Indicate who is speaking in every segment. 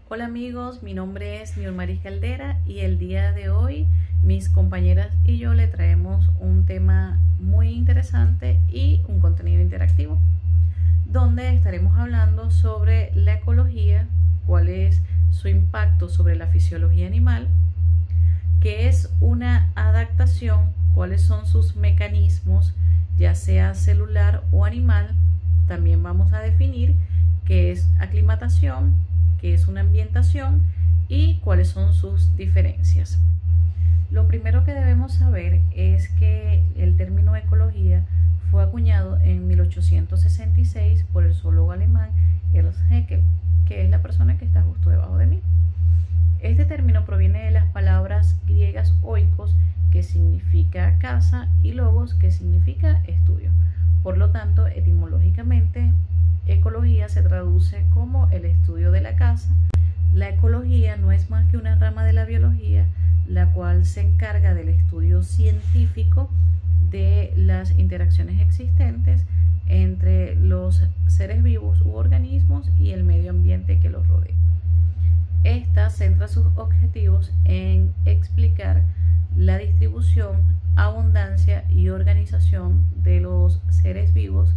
Speaker 1: Hola amigos, mi nombre es Niurmaris Caldera y el día de hoy mis compañeras y yo le traemos un tema muy interesante y un contenido interactivo, donde estaremos hablando sobre la ecología, cuál es su impacto sobre la fisiología animal, qué es una adaptación, cuáles son sus mecanismos, ya sea celular o animal. También vamos a definir qué es aclimatación, qué es una ambientación y cuáles son sus diferencias. Lo primero que debemos saber es que el término ecología fue acuñado en 1866 por el zoólogo alemán Ernst Haeckel, que es la persona que está justo debajo de mí. Este término proviene de las palabras griegas oikos, que significa casa, y logos, que significa estudio. Por lo tanto, etimológicamente, ecología se traduce como el estudio de la casa. La ecología no es más que una rama de la biología, la cual se encarga del estudio científico de las interacciones existentes entre los seres vivos u organismos y el medio ambiente que los rodea. Esta centra sus objetivos en explicar la distribución, abundancia y organización de los seres vivos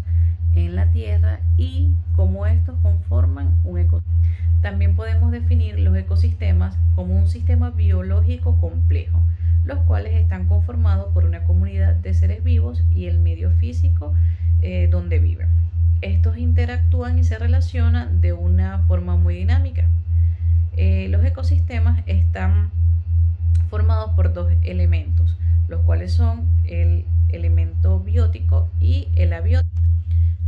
Speaker 1: en la Tierra y cómo estos conforman un ecosistema. También podemos definir los ecosistemas como un sistema biológico complejo, los cuales están conformados por una comunidad de seres vivos y el medio físico donde viven. Estos interactúan y se relacionan de una forma muy dinámica. Los ecosistemas están formados por dos elementos, los cuales son el elemento biótico y el abiótico.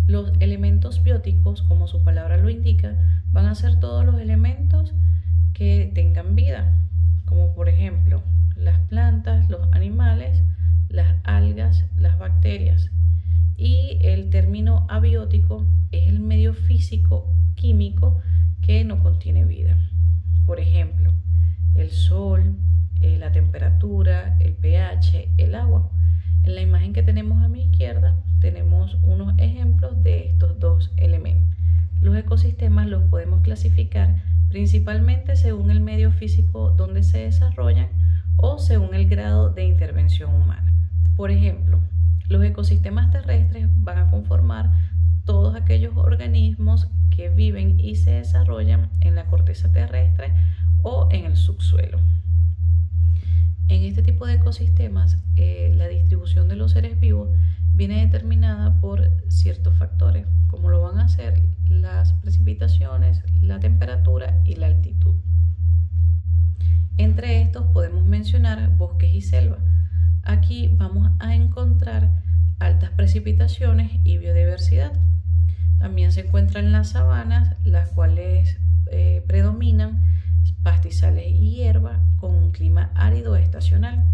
Speaker 1: Los elementos bióticos, como su palabra lo indica, van a ser todos los elementos que tengan vida, como por ejemplo las plantas, los animales, las algas, las bacterias. Y el término abiótico es el medio físico químico que no contiene vida. Por ejemplo, el sol, la temperatura, el pH, el agua. En la imagen que tenemos a mi izquierda tenemos unos ejemplos de estos dos elementos. Los ecosistemas los podemos clasificar principalmente según el medio físico donde se desarrollan o según el grado de intervención humana. Por ejemplo, los ecosistemas terrestres van a conformar todos aquellos organismos que viven y se desarrollan en la corteza terrestre o en el subsuelo. En este tipo de ecosistemas, la distribución de los seres vivos viene determinada por ciertos factores, como lo van a ser las precipitaciones, la temperatura y la altitud. Entre estos podemos mencionar bosques y selva. Aquí vamos a encontrar altas precipitaciones y biodiversidad. También se encuentran las sabanas, las cuales predominan pastizales y hierba con un clima árido estacional.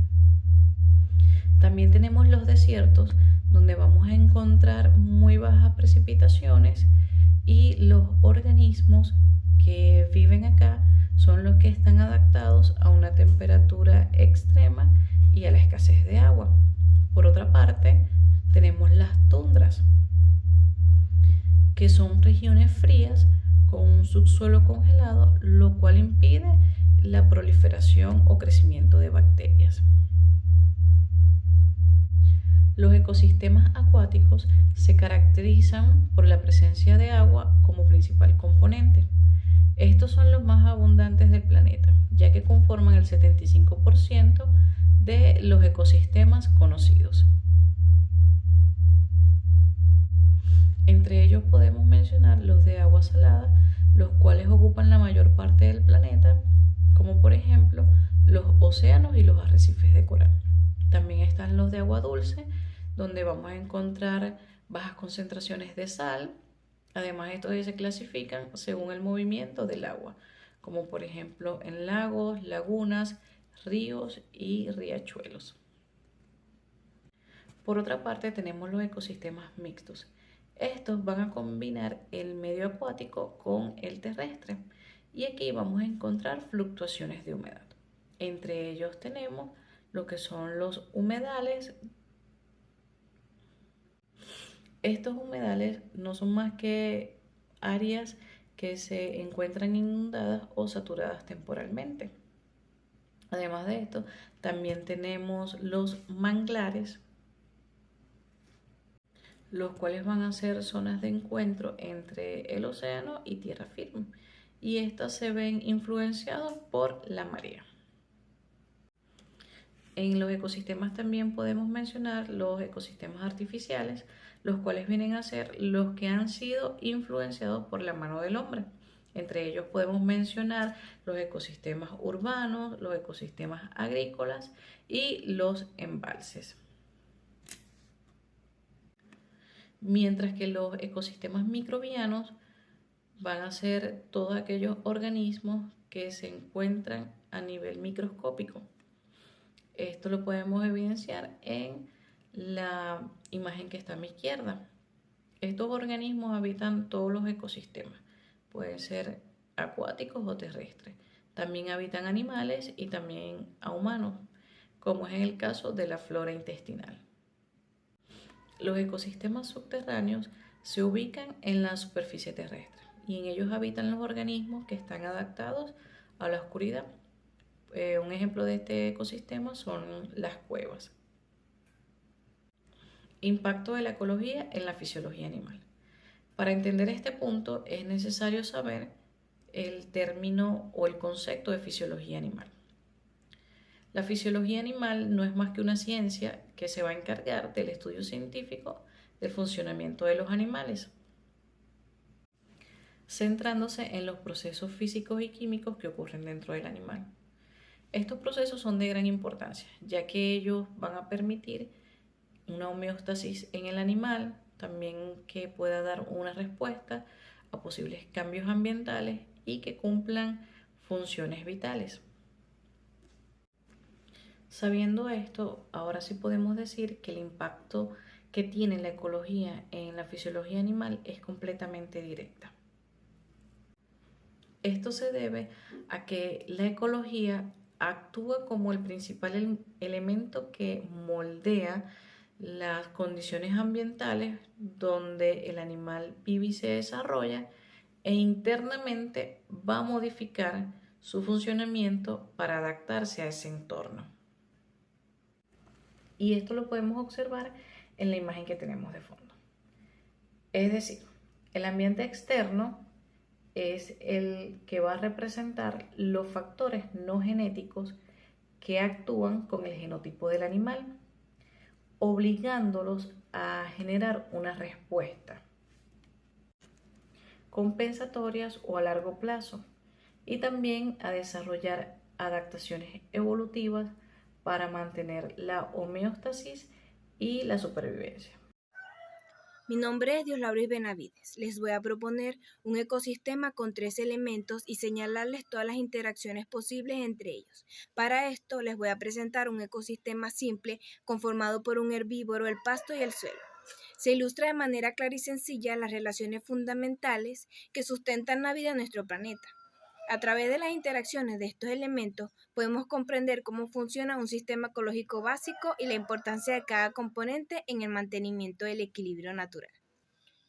Speaker 1: También tenemos los desiertos, donde vamos a encontrar muy bajas precipitaciones, y los organismos que viven acá son los que están adaptados a una temperatura extrema y a la escasez de agua. Por otra parte, tenemos las tundras, que son regiones frías con un subsuelo congelado, lo cual impide la proliferación o crecimiento de bacterias. Los ecosistemas acuáticos se caracterizan por la presencia de agua como principal componente. Estos son los más abundantes del planeta, ya que conforman el 75% de los ecosistemas conocidos. Entre ellos podemos mencionar los de agua salada, los cuales ocupan la mayor parte del planeta, como por ejemplo los océanos y los arrecifes de coral. También están los de agua dulce, donde vamos a encontrar bajas concentraciones de sal. Además, estos se clasifican según el movimiento del agua, como por ejemplo en lagos, lagunas, ríos y riachuelos. Por otra parte, tenemos los ecosistemas mixtos. Estos van a combinar el medio acuático con el terrestre, y aquí vamos a encontrar fluctuaciones de humedad. Entre ellos tenemos lo que son los humedales. Estos humedales no son más que áreas que se encuentran inundadas o saturadas temporalmente. Además de esto, también tenemos los manglares, los cuales van a ser zonas de encuentro entre el océano y tierra firme, y estas se ven influenciadas por la marea. En los ecosistemas también podemos mencionar los ecosistemas artificiales, los cuales vienen a ser los que han sido influenciados por la mano del hombre. Entre ellos podemos mencionar los ecosistemas urbanos, los ecosistemas agrícolas y los embalses. Mientras que los ecosistemas microbianos van a ser todos aquellos organismos que se encuentran a nivel microscópico. Esto lo podemos evidenciar en la imagen que está a mi izquierda. Estos organismos habitan todos los ecosistemas, pueden ser acuáticos o terrestres. También habitan animales y también a humanos, como es en el caso de la flora intestinal. Los ecosistemas subterráneos se ubican en la superficie terrestre y en ellos habitan los organismos que están adaptados a la oscuridad. Un ejemplo de este ecosistema son las cuevas. Impacto de la ecología en la fisiología animal. Para entender este punto es necesario saber el término o el concepto de fisiología animal. La fisiología animal no es más que una ciencia que se va a encargar del estudio científico del funcionamiento de los animales, centrándose en los procesos físicos y químicos que ocurren dentro del animal. Estos procesos son de gran importancia, ya que ellos van a permitir una homeostasis en el animal, también que pueda dar una respuesta a posibles cambios ambientales y que cumplan funciones vitales. Sabiendo esto, ahora sí podemos decir que el impacto que tiene la ecología en la fisiología animal es completamente directa. Esto se debe a que la ecología actúa como el principal elemento que moldea las condiciones ambientales donde el animal vive y se desarrolla, e internamente va a modificar su funcionamiento para adaptarse a ese entorno. Y esto lo podemos observar en la imagen que tenemos de fondo. Es decir, el ambiente externo es el que va a representar los factores no genéticos que actúan con el genotipo del animal, obligándolos a generar una respuesta compensatorias o a largo plazo, y también a desarrollar adaptaciones evolutivas para mantener la homeostasis y la supervivencia.
Speaker 2: Mi nombre es Dioslauris Benavides. Les voy a proponer un ecosistema con 3 elementos y señalarles todas las interacciones posibles entre ellos. Para esto les voy a presentar un ecosistema simple conformado por un herbívoro, el pasto y el suelo. Se ilustra de manera clara y sencilla las relaciones fundamentales que sustentan la vida en nuestro planeta. A través de las interacciones de estos elementos podemos comprender cómo funciona un sistema ecológico básico y la importancia de cada componente en el mantenimiento del equilibrio natural.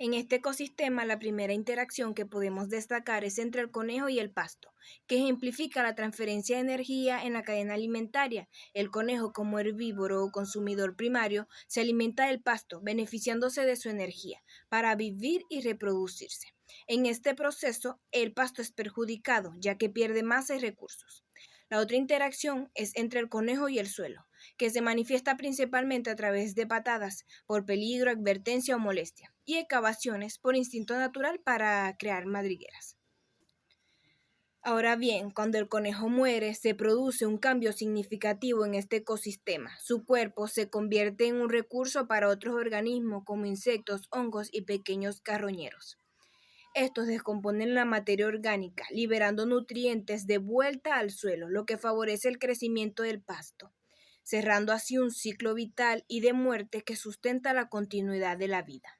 Speaker 2: En este ecosistema, la primera interacción que podemos destacar es entre el conejo y el pasto, que ejemplifica la transferencia de energía en la cadena alimentaria. El conejo, como herbívoro o consumidor primario, se alimenta del pasto, beneficiándose de su energía para vivir y reproducirse. En este proceso, el pasto es perjudicado, ya que pierde masa y recursos. La otra interacción es entre el conejo y el suelo, que se manifiesta principalmente a través de patadas, por peligro, advertencia o molestia, y excavaciones por instinto natural para crear madrigueras. Ahora bien, cuando el conejo muere, se produce un cambio significativo en este ecosistema. Su cuerpo se convierte en un recurso para otros organismos como insectos, hongos y pequeños carroñeros. Estos descomponen la materia orgánica, liberando nutrientes de vuelta al suelo, lo que favorece el crecimiento del pasto, cerrando así un ciclo vital y de muerte que sustenta la continuidad de la vida.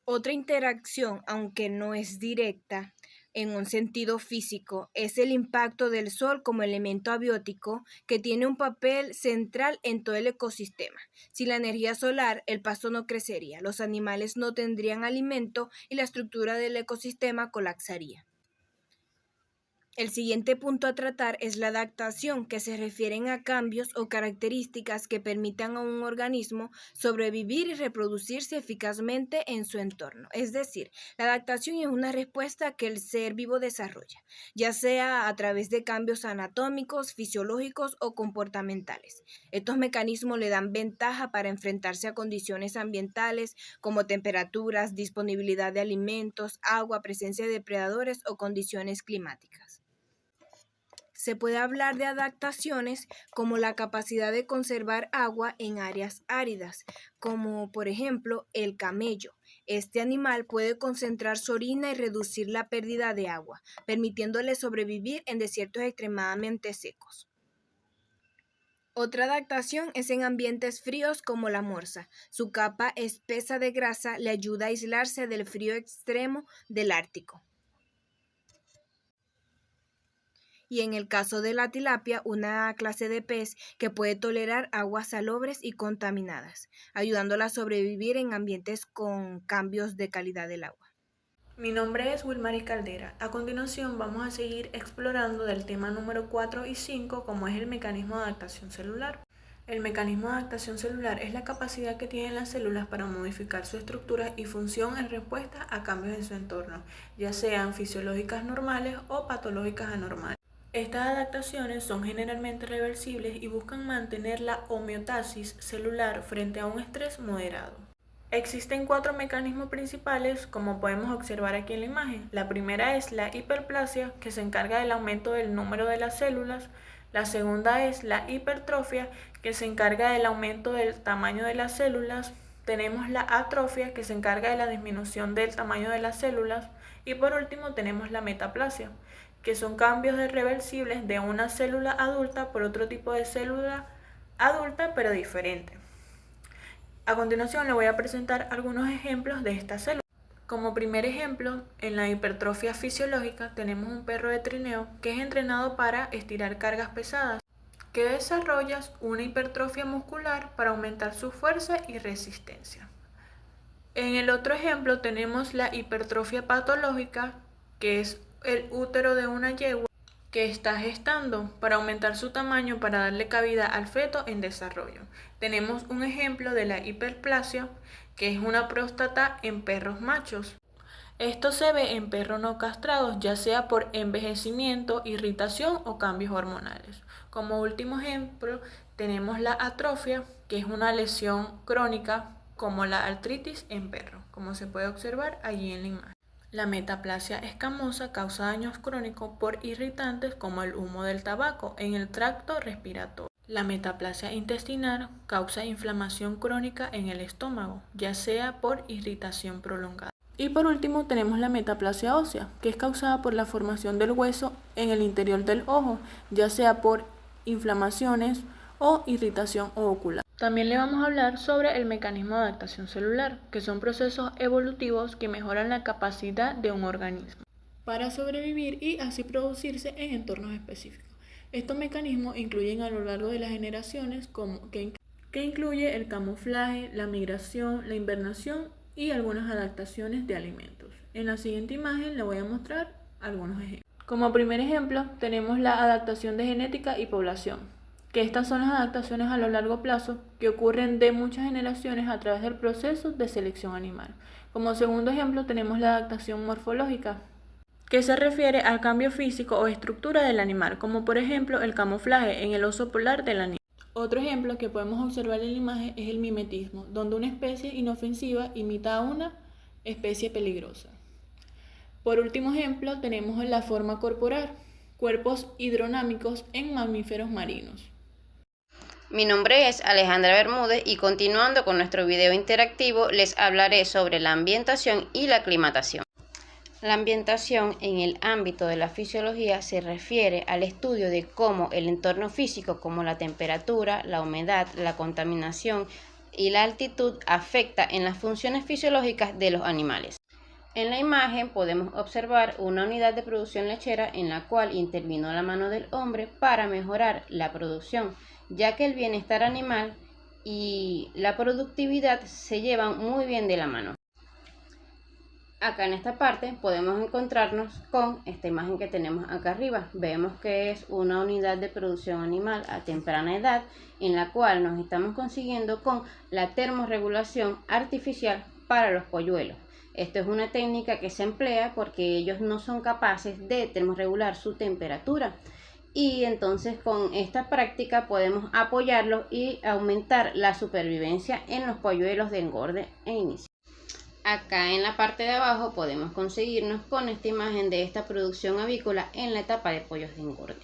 Speaker 2: Otra interacción, aunque no es directa, en un sentido físico, es el impacto del sol como elemento abiótico que tiene un papel central en todo el ecosistema. Sin la energía solar, el pasto no crecería, los animales no tendrían alimento y la estructura del ecosistema colapsaría. El siguiente punto a tratar es la adaptación, que se refieren a cambios o características que permitan a un organismo sobrevivir y reproducirse eficazmente en su entorno. Es decir, la adaptación es una respuesta que el ser vivo desarrolla, ya sea a través de cambios anatómicos, fisiológicos o comportamentales. Estos mecanismos le dan ventaja para enfrentarse a condiciones ambientales como temperaturas, disponibilidad de alimentos, agua, presencia de depredadores o condiciones climáticas. Se puede hablar de adaptaciones como la capacidad de conservar agua en áreas áridas, como por ejemplo el camello. Este animal puede concentrar su orina y reducir la pérdida de agua, permitiéndole sobrevivir en desiertos extremadamente secos. Otra adaptación es en ambientes fríos como la morsa. Su capa espesa de grasa le ayuda a aislarse del frío extremo del Ártico. Y en el caso de la tilapia, una clase de pez que puede tolerar aguas salobres y contaminadas, ayudándola a sobrevivir en ambientes con cambios de calidad del agua.
Speaker 1: Mi nombre es Wilmary Caldera. A continuación vamos a seguir explorando del tema número 4 y 5, como es el mecanismo de adaptación celular. El mecanismo de adaptación celular es la capacidad que tienen las células para modificar su estructura y función en respuesta a cambios en su entorno, ya sean fisiológicas normales o patológicas anormales. Estas adaptaciones son generalmente reversibles y buscan mantener la homeostasis celular frente a un estrés moderado. Existen 4 mecanismos principales, como podemos observar aquí en la imagen. La primera es la hiperplasia, que se encarga del aumento del número de las células. La segunda es la hipertrofia, que se encarga del aumento del tamaño de las células. Tenemos la atrofia, que se encarga de la disminución del tamaño de las células. Y por último tenemos la metaplasia, que son cambios irreversibles de una célula adulta por otro tipo de célula adulta pero diferente. A continuación le voy a presentar algunos ejemplos de estas células. Como primer ejemplo, en la hipertrofia fisiológica tenemos un perro de trineo que es entrenado para estirar cargas pesadas, que desarrolla una hipertrofia muscular para aumentar su fuerza y resistencia. En el otro ejemplo tenemos la hipertrofia patológica, que es el útero de una yegua que está gestando para aumentar su tamaño para darle cabida al feto en desarrollo. Tenemos un ejemplo de la hiperplasia, que es una próstata en perros machos. Esto se ve en perros no castrados, ya sea por envejecimiento, irritación o cambios hormonales. Como último ejemplo, tenemos la atrofia, que es una lesión crónica como la artritis en perros, como se puede observar allí en la imagen. La metaplasia escamosa causa daños crónicos por irritantes como el humo del tabaco en el tracto respiratorio. La metaplasia intestinal causa inflamación crónica en el estómago, ya sea por irritación prolongada. Y por último tenemos la metaplasia ósea, que es causada por la formación del hueso en el interior del ojo, ya sea por inflamaciones o irritación ocular. También le vamos a hablar sobre el mecanismo de adaptación celular, que son procesos evolutivos que mejoran la capacidad de un organismo para sobrevivir y así producirse en entornos específicos. Estos mecanismos incluyen a lo largo de las generaciones que incluye el camuflaje, la migración, la invernación y algunas adaptaciones de alimentos. En la siguiente imagen le voy a mostrar algunos ejemplos. Como primer ejemplo tenemos la adaptación de genética y población, que estas son las adaptaciones a lo largo plazo que ocurren de muchas generaciones a través del proceso de selección animal. Como segundo ejemplo tenemos la adaptación morfológica, que se refiere al cambio físico o estructura del animal, como por ejemplo el camuflaje en el oso polar del animal. Otro ejemplo que podemos observar en la imagen es el mimetismo, donde una especie inofensiva imita a una especie peligrosa. Por último ejemplo tenemos la forma corporal, cuerpos hidrodinámicos en mamíferos marinos.
Speaker 3: Mi nombre es Alejandra Bermúdez y continuando con nuestro video interactivo les hablaré sobre la ambientación y la aclimatación. La ambientación en el ámbito de la fisiología se refiere al estudio de cómo el entorno físico como la temperatura, la humedad, la contaminación y la altitud afecta en las funciones fisiológicas de los animales. En la imagen podemos observar una unidad de producción lechera en la cual intervino la mano del hombre para mejorar la producción, ya que el bienestar animal y la productividad se llevan muy bien de la mano. Acá en esta parte podemos encontrarnos con esta imagen que tenemos acá arriba. Vemos que es una unidad de producción animal a temprana edad en la cual nos estamos consiguiendo con la termorregulación artificial para los polluelos. Esto es una técnica que se emplea porque ellos no son capaces de termorregular su temperatura. Y entonces con esta práctica podemos apoyarlos y aumentar la supervivencia en los polluelos de engorde e inicio. Acá en la parte de abajo podemos conseguirnos con esta imagen de esta producción avícola en la etapa de pollos de engorde.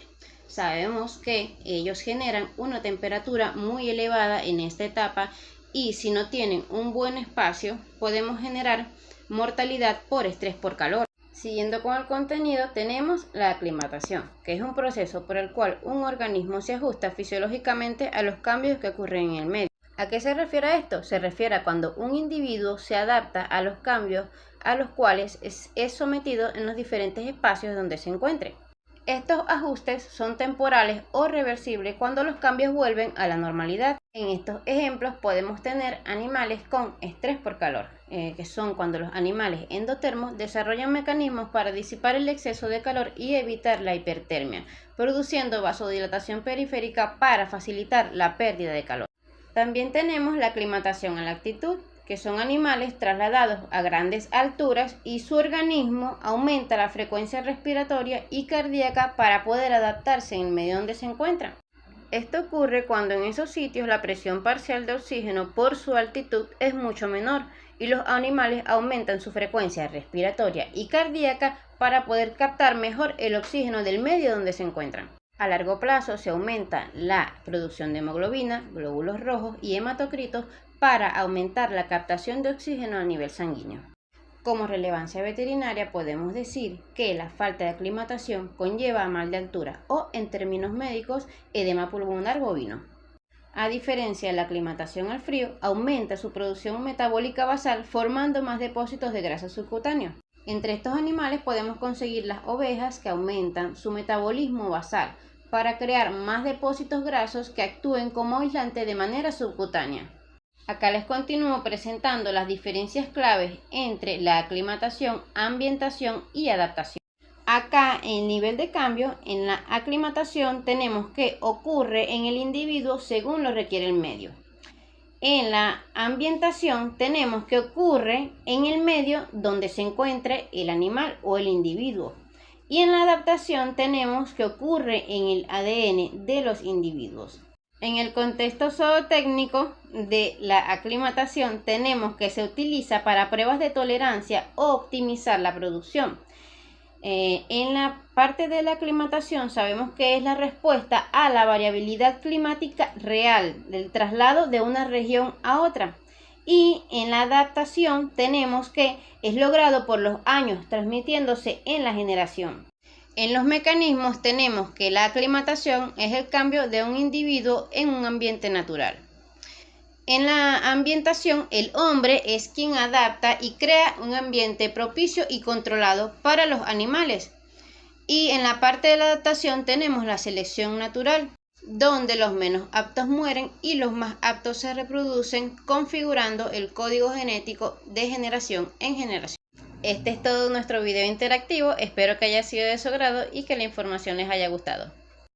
Speaker 3: Sabemos que ellos generan una temperatura muy elevada en esta etapa y si no tienen un buen espacio podemos generar mortalidad por estrés por calor. Siguiendo con el contenido tenemos la aclimatación, que es un proceso por el cual un organismo se ajusta fisiológicamente a los cambios que ocurren en el medio. ¿A qué se refiere esto? Se refiere a cuando un individuo se adapta a los cambios a los cuales es sometido en los diferentes espacios donde se encuentre. Estos ajustes son temporales o reversibles cuando los cambios vuelven a la normalidad. En estos ejemplos podemos tener animales con estrés por calor, que son cuando los animales endotermos desarrollan mecanismos para disipar el exceso de calor y evitar la hipertermia, produciendo vasodilatación periférica para facilitar la pérdida de calor. También tenemos la aclimatación a la altitud, que son animales trasladados a grandes alturas y su organismo aumenta la frecuencia respiratoria y cardíaca para poder adaptarse en el medio donde se encuentran. Esto ocurre cuando en esos sitios la presión parcial de oxígeno por su altitud es mucho menor y los animales aumentan su frecuencia respiratoria y cardíaca para poder captar mejor el oxígeno del medio donde se encuentran. A largo plazo se aumenta la producción de hemoglobina, glóbulos rojos y hematocritos para aumentar la captación de oxígeno a nivel sanguíneo. Como relevancia veterinaria podemos decir que la falta de aclimatación conlleva a mal de altura o, en términos médicos, edema pulmonar bovino. A diferencia de la aclimatación al frío, aumenta su producción metabólica basal formando más depósitos de grasa subcutánea. Entre estos animales podemos conseguir las ovejas que aumentan su metabolismo basal para crear más depósitos grasos que actúen como aislante de manera subcutánea. Acá les continúo presentando las diferencias claves entre la aclimatación, ambientación y adaptación. Acá el nivel de cambio en la aclimatación tenemos que ocurre en el individuo según lo requiere el medio. En la ambientación tenemos que ocurre en el medio donde se encuentre el animal o el individuo. Y en la adaptación tenemos que ocurre en el ADN de los individuos. En el contexto zootécnico de la aclimatación tenemos que se utiliza para pruebas de tolerancia o optimizar la producción. En la parte de la aclimatación sabemos que es la respuesta a la variabilidad climática real del traslado de una región a otra. Y en la adaptación tenemos que es logrado por los años transmitiéndose en la generación. En los mecanismos tenemos que la aclimatación es el cambio de un individuo en un ambiente natural. En la ambientación, el hombre es quien adapta y crea un ambiente propicio y controlado para los animales. Y en la parte de la adaptación tenemos la selección natural, donde los menos aptos mueren y los más aptos se reproducen, configurando el código genético de generación en generación. Este es todo nuestro video interactivo, espero que haya sido de su agrado y que la información les haya gustado.